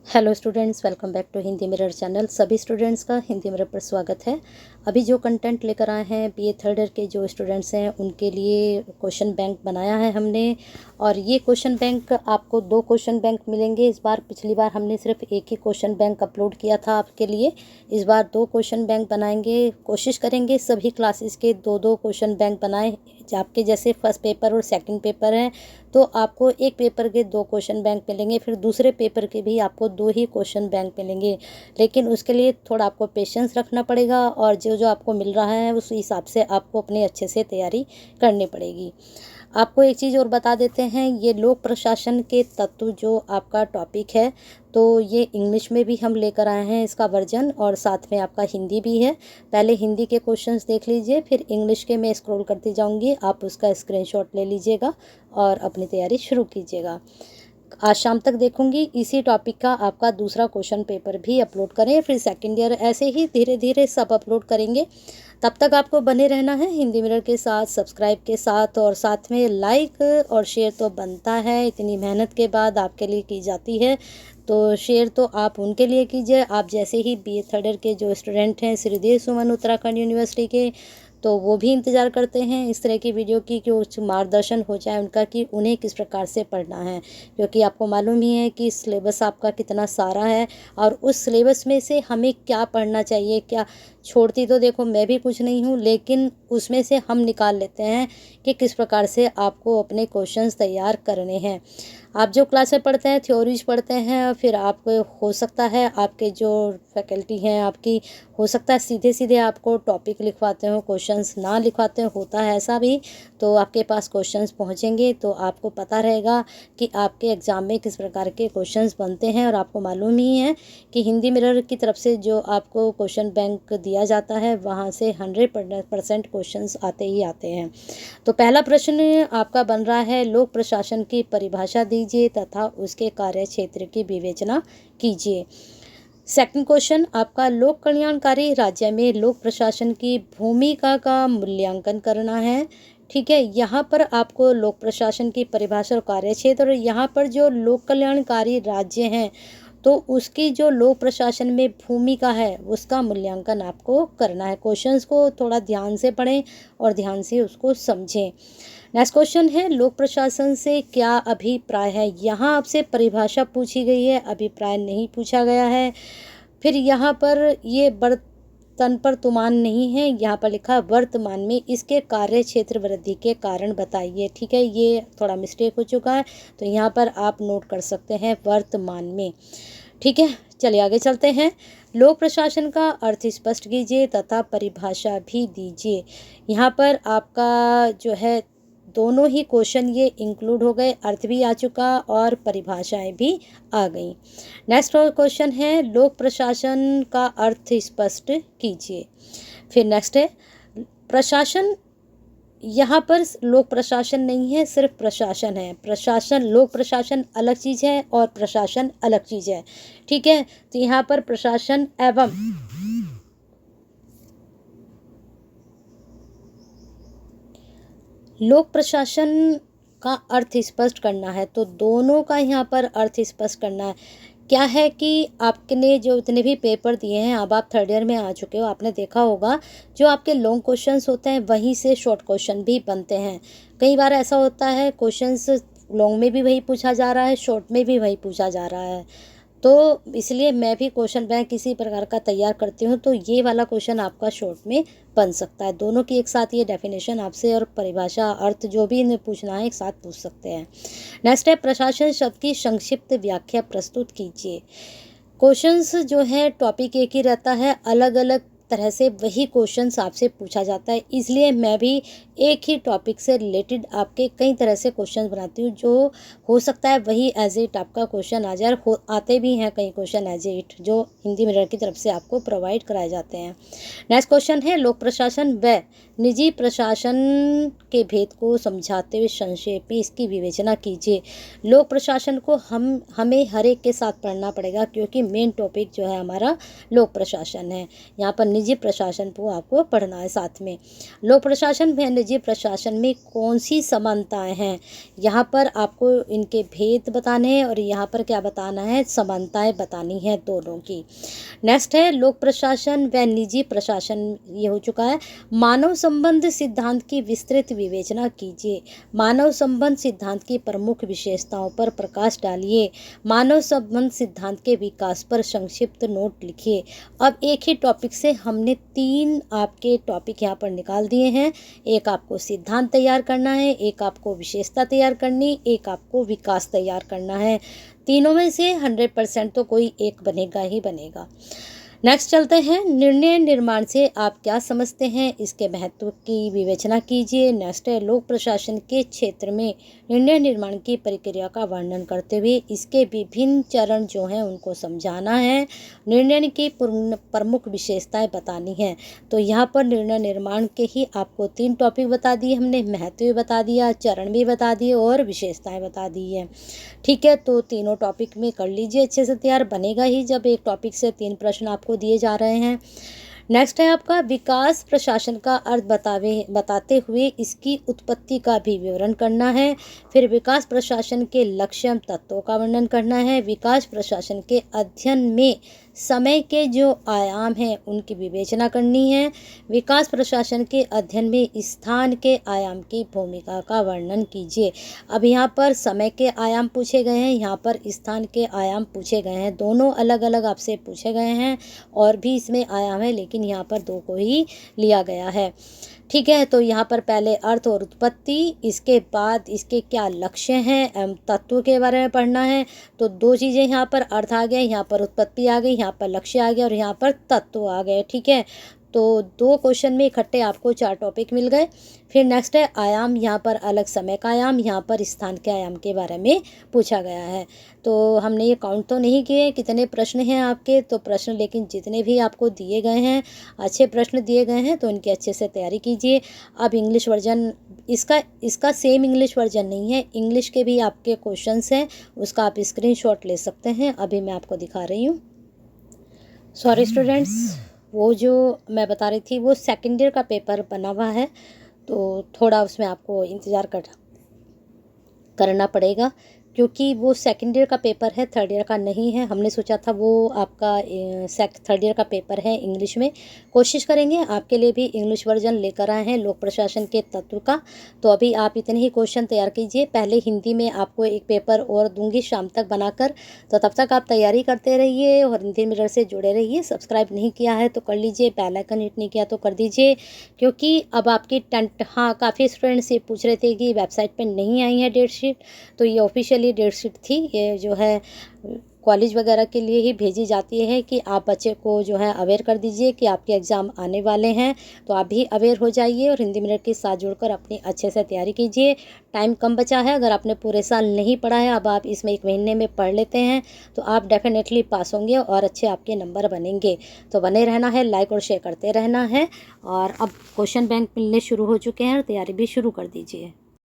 Hello students, welcome back to Hindi mirror channel. सभी students का Hindi mirror पर स्वागत है। अभी जो कंटेंट लेकर आए हैं बीए थर्ड ईयर के जो स्टूडेंट्स हैं उनके लिए क्वेश्चन बैंक बनाया है हमने। और ये क्वेश्चन बैंक आपको 2 क्वेश्चन बैंक मिलेंगे इस बार। पिछली बार हमने सिर्फ एक ही क्वेश्चन बैंक अपलोड किया था आपके लिए। इस बार 2 क्वेश्चन बैंक बनाएंगे। कोशिश करेंगे सभी क्लासेस के 2-2 क्वेश्चन बैंक बनाएं। आपके जैसे फर्स्ट पेपर और सेकंड पेपर हैं तो आपको एक पेपर के 2 क्वेश्चन बैंक मिलेंगे, फिर दूसरे पेपर के भी आपको 2 ही क्वेश्चन बैंक मिलेंगे। लेकिन उसके लिए थोड़ा आपको पेशेंस रखना पड़ेगा और जो जो आपको मिल रहा है उस हिसाब से आपको अपने अच्छे से तैयारी करनी पड़ेगी। आपको एक चीज़ और बता देते हैं, ये लोक प्रशासन के तत्व जो आपका टॉपिक है तो ये इंग्लिश में भी हम लेकर आए हैं इसका वर्जन, और साथ में आपका हिंदी भी है। पहले हिंदी के क्वेश्चंस देख लीजिए, फिर इंग्लिश के मैं स्क्रॉल करती जाऊंगी, आप उसका स्क्रीनशॉट ले लीजिएगा और अपनी तैयारी शुरू कीजिएगा। आज शाम तक देखूंगी इसी टॉपिक का आपका दूसरा क्वेश्चन पेपर भी अपलोड करें, फिर सेकेंड ईयर, ऐसे ही धीरे धीरे सब अपलोड करेंगे। तब तक आपको बने रहना है हिंदी मिरर के साथ, सब्सक्राइब के साथ, और साथ में लाइक और शेयर तो बनता है, इतनी मेहनत के बाद आपके लिए की जाती है तो शेयर तो आप उनके लिए कीजिए। आप जैसे ही बीए थर्ड ईयर के जो स्टूडेंट हैं श्रीदेव सुमन उत्तराखंड यूनिवर्सिटी के, तो वो भी इंतज़ार करते हैं इस तरह की वीडियो की कि कुछ मार्गदर्शन हो जाए उनका कि उन्हें किस प्रकार से पढ़ना है। क्योंकि आपको मालूम ही है कि सिलेबस आपका कितना सारा है और उस सिलेबस में से हमें क्या पढ़ना चाहिए, क्या छोड़ती तो देखो मैं भी कुछ नहीं हूँ, लेकिन उसमें से हम निकाल लेते हैं कि किस प्रकार से आपको अपने क्वेश्चंस तैयार करने हैं। आप जो क्लास में पढ़ते हैं, थ्योरीज पढ़ते हैं, फिर आपको हो सकता है आपके जो फैकल्टी हैं आपकी, हो सकता है सीधे सीधे आपको टॉपिक लिखवाते हो, क्वेश्चंस ना लिखवाते हो, होता है ऐसा भी। तो आपके पास क्वेश्चंस पहुंचेंगे तो आपको पता रहेगा कि आपके एग्ज़ाम में किस प्रकार के क्वेश्चंस बनते हैं। और आपको मालूम ही है कि हिंदी मिरर की तरफ से जो आपको क्वेश्चन बैंक दिया जाता है वहाँ से 100% क्वेश्चंस आते ही आते हैं। तो पहला प्रश्न आपका बन रहा है, लोक प्रशासन की परिभाषा दीजिए तथा उसके कार्य क्षेत्र की विवेचना कीजिए। सेकंड क्वेश्चन आपका, लोक कल्याणकारी राज्य में लोक प्रशासन की भूमिका का मूल्यांकन करना है। ठीक है, यहाँ पर आपको लोक प्रशासन की परिभाषा और कार्यक्षेत्र, और यहाँ पर जो लोक कल्याणकारी राज्य हैं तो उसकी जो लोक प्रशासन में भूमिका है उसका मूल्यांकन आपको करना है। क्वेश्चंस को थोड़ा ध्यान से पढ़ें और ध्यान से उसको समझें। नेक्स्ट क्वेश्चन है, लोक प्रशासन से क्या अभिप्राय है। यहाँ आपसे परिभाषा पूछी गई है, अभिप्राय नहीं पूछा गया है। फिर यहाँ पर ये बर्तन पर तुमान नहीं है, यहाँ पर लिखा वर्तमान में इसके कार्य क्षेत्र वृद्धि के कारण बताइए। ठीक है, ये थोड़ा मिस्टेक हो चुका है तो यहाँ पर आप नोट कर सकते हैं वर्तमान में। ठीक है, चलिए आगे चलते हैं। लोक प्रशासन का अर्थ स्पष्ट कीजिए तथा परिभाषा भी दीजिए। यहाँ पर आपका जो है दोनों ही क्वेश्चन ये इंक्लूड हो गए, अर्थ भी आ चुका और परिभाषाएं भी आ गई। नेक्स्ट क्वेश्चन है, लोक प्रशासन का अर्थ स्पष्ट कीजिए। फिर नेक्स्ट है प्रशासन, यहाँ पर लोक प्रशासन नहीं है, सिर्फ प्रशासन है। प्रशासन, लोक प्रशासन अलग चीज़ है और प्रशासन अलग चीज़ है। ठीक है, तो यहाँ पर प्रशासन एवं लोक प्रशासन का अर्थ स्पष्ट करना है, तो दोनों का यहाँ पर अर्थ स्पष्ट करना है। क्या है कि आपने जो इतने भी पेपर दिए हैं, अब आप थर्ड ईयर में आ चुके हो, आपने देखा होगा जो आपके लॉन्ग क्वेश्चंस होते हैं वहीं से शॉर्ट क्वेश्चन भी बनते हैं। कई बार ऐसा होता है क्वेश्चंस लॉन्ग में भी वही पूछा जा रहा है, शॉर्ट में भी वही पूछा जा रहा है। तो इसलिए मैं भी क्वेश्चन बैंक किसी प्रकार का तैयार करती हूँ, तो ये वाला क्वेश्चन आपका शॉर्ट में बन सकता है। दोनों की एक साथ ये डेफिनेशन आपसे और परिभाषा, अर्थ जो भी इन्हें पूछना है एक साथ पूछ सकते हैं। नेक्स्ट है, प्रशासन शब्द की संक्षिप्त व्याख्या प्रस्तुत कीजिए। क्वेश्चंस जो है टॉपिक एक ही रहता है, अलग अलग तरह से वही क्वेश्चंस आपसे पूछा जाता है, इसलिए मैं भी एक ही टॉपिक से रिलेटेड आपके कई तरह से क्वेश्चंस बनाती हूँ। जो हो सकता है वही एज इट आपका क्वेश्चन आ जाए, आते भी हैं कई क्वेश्चन एज इट जो हिंदी मिरर की तरफ से आपको प्रोवाइड कराए जाते हैं। नेक्स्ट क्वेश्चन है, लोक प्रशासन व निजी प्रशासन के भेद को समझाते हुए संक्षेप में इसकी विवेचना कीजिए। लोक प्रशासन को हमें हर एक के साथ पढ़ना पड़ेगा क्योंकि मेन टॉपिक जो है हमारा लोक प्रशासन है। यहाँ पर निजी प्रशासन को आपको पढ़ना है साथ में। लोक प्रशासन व निजी प्रशासन में कौन सी समानताएं हैं, यहाँ पर आपको इनके भेद बताने हैं और यहाँ पर क्या बताना है, समानताएं बतानी है दोनों की। नेक्स्ट है लोक प्रशासन व निजी प्रशासन, ये हो चुका है। मानव संबंध सिद्धांत की विस्तृत विवेचना कीजिए। मानव संबंध सिद्धांत की प्रमुख विशेषताओं पर प्रकाश डालिए। मानव संबंध सिद्धांत के विकास पर संक्षिप्त नोट लिखिए। अब एक ही टॉपिक से हमने 3 आपके टॉपिक यहाँ पर निकाल दिए हैं। एक आपको सिद्धांत तैयार करना है, एक आपको विशेषता तैयार करनी, एक आपको विकास तैयार करना है। तीनों में से 100% तो कोई एक बनेगा ही बनेगा। नेक्स्ट चलते हैं, निर्णय निर्माण से आप क्या समझते हैं, इसके महत्व की विवेचना कीजिए। नेक्स्ट है लोक प्रशासन के क्षेत्र में निर्णय निर्माण की प्रक्रिया का वर्णन करते हुए इसके विभिन्न चरण जो हैं उनको समझाना है। निर्णय की प्रमुख विशेषताएं बतानी है। तो यहाँ पर निर्णय निर्माण के ही आपको 3 टॉपिक बता दिए हमने, महत्व भी बता दिया, चरण भी बता दिए और विशेषताएं बता दी है। ठीक है, तो तीनों टॉपिक में कर लीजिए अच्छे से तैयार, बनेगा ही जब एक टॉपिक से 3 प्रश्न आपको दिए जा रहे हैं। नेक्स्ट है आपका विकास प्रशासन का अर्थ बताते हुए इसकी उत्पत्ति का भी विवरण करना है। फिर विकास प्रशासन के लक्ष्य तत्वों का वर्णन करना है। विकास प्रशासन के अध्ययन में समय के जो आयाम हैं उनकी विवेचना करनी है। विकास प्रशासन के अध्ययन में स्थान के आयाम की भूमिका का वर्णन कीजिए। अब यहाँ पर समय के आयाम पूछे गए हैं, यहाँ पर स्थान के आयाम पूछे गए हैं, दोनों अलग अलग आपसे पूछे गए हैं और भी इसमें आयाम है, लेकिन यहाँ पर 2 को ही लिया गया है। ठीक है, तो यहाँ पर पहले अर्थ और उत्पत्ति, इसके बाद इसके क्या लक्ष्य हैं, तत्व के बारे में पढ़ना है। तो 2 चीज़ें यहाँ पर, अर्थ आ गया, यहाँ पर उत्पत्ति आ गई, यहाँ पर लक्ष्य आ गया और यहाँ पर तत्व आ गए। ठीक है, तो 2 क्वेश्चन में इकट्ठे आपको 4 टॉपिक मिल गए। फिर नेक्स्ट है आयाम, यहाँ पर अलग समय का आयाम, यहाँ पर स्थान के आयाम के बारे में पूछा गया है। तो हमने ये काउंट तो नहीं किए कितने प्रश्न हैं आपके, तो प्रश्न लेकिन जितने भी आपको दिए गए हैं, अच्छे प्रश्न दिए गए हैं, तो इनकी अच्छे से तैयारी कीजिए। अब इंग्लिश वर्जन इसका सेम इंग्लिश वर्जन नहीं है, इंग्लिश के भी आपके क्वेश्चंस हैं, उसका आप स्क्रीनशॉट ले सकते हैं। अभी मैं आपको दिखा रही हूँ। सॉरी स्टूडेंट्स, वो जो मैं बता रही थी वो सेकेंड ईयर का पेपर बना हुआ है, तो थोड़ा उसमें आपको इंतज़ार करना पड़ेगा, क्योंकि वो सेकेंड ईयर का पेपर है, थर्ड ईयर का नहीं है। हमने सोचा था वो आपका थर्ड ईयर का पेपर है इंग्लिश में। कोशिश करेंगे आपके लिए भी इंग्लिश वर्जन लेकर आए हैं लोक प्रशासन के तत्व का। तो अभी आप इतने ही क्वेश्चन तैयार कीजिए। पहले हिंदी में आपको एक पेपर और दूंगी शाम तक बनाकर, तो तब तक आप तैयारी करते रहिए और हिंदी मिरर से जुड़े रहिए। सब्सक्राइब नहीं किया है तो कर लीजिए, बेल आइकन हिट नहीं किया तो कर दीजिए, क्योंकि अब आपकी हाँ, काफ़ी स्टूडेंट्स ये पूछ रहे थे कि वेबसाइट पर नहीं आई है डेट शीट, तो ये ऑफिशियली डेट शीट थी। ये जो है कॉलेज वगैरह के लिए ही भेजी जाती है कि आप बच्चे को जो है अवेयर कर दीजिए कि आपके एग्ज़ाम आने वाले हैं, तो आप भी अवेयर हो जाइए और हिंदी मिनट के साथ जुड़कर अपनी अच्छे से तैयारी कीजिए। टाइम कम बचा है, अगर आपने पूरे साल नहीं पढ़ा है, अब आप इसमें 1 महीने में पढ़ लेते हैं तो आप डेफिनेटली पास होंगे और अच्छे आपके नंबर बनेंगे। तो बने रहना है, लाइक और शेयर करते रहना है। और अब क्वेश्चन बैंक मिलने शुरू हो चुके हैं और तैयारी भी शुरू कर दीजिए।